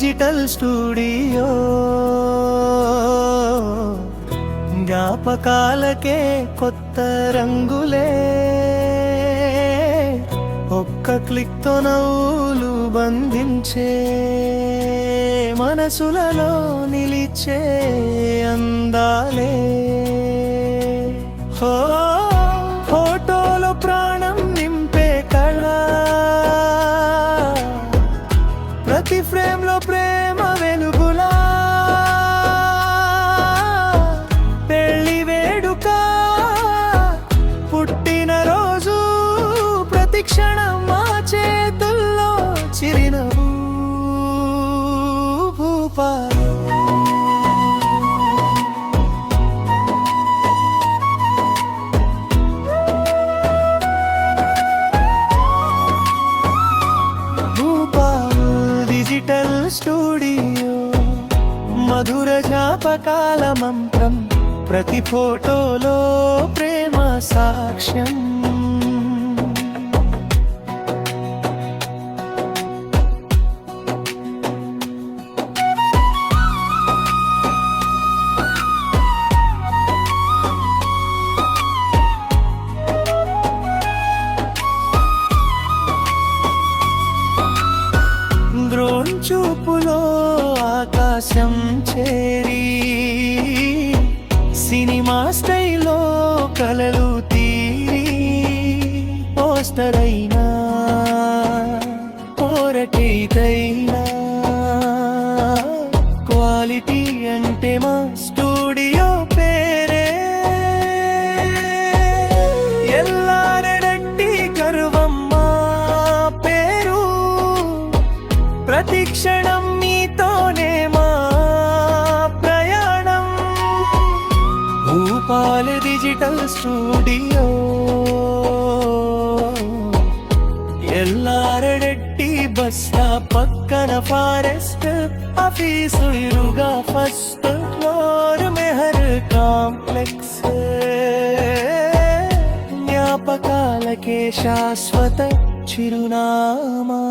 Digital studio జ్ఞాపకాలకే కొత్త రంగులే, ఒక్క క్లిక్తో నవ్వులు బంధించే, మనసులలో నిలిచే అందాలే. ఫోటోలో ప్రాణం నింపే కళ, ప్రతి ఫ్రేమ్లో ప్రేమ వెలుగులా, పెళ్లి వేడుక, పుట్టిన రోజు, ప్రతి క్షణం మా చేతుల్లో చిరునవ్వు. డిజిటల్ స్టూడియో మధుర జ్ఞాపకాల మంత్రం, ప్రతి ఫోటోలో ప్రేమ సాక్ష్యం. ద్రోణ్ చూపులో ఆకాశం చేరి, సినిమా స్టైల్లో కలలు తీరి, పోస్టర్ అయినా పోరటైనా క్వాలిటీ అంటే మా స్టూడియో పేరే. ఎల్లారెడ్డి గర్వమ్మ పేరు, ప్రతి క్షణం మీతోనే మా ప్రయాణం. భూపాల్ డిజిటల్ స్టూడియో, ఎల్లారెడ్డి బస్తా పక్కన ఫారెస్ట్ ఆఫీసు ఎదురుగా ఫస్ట్ ఫ్లోర్ మెహర్ కాంప్లెక్స్. జ్ఞాపకాలకే శాశ్వత చిరునామా.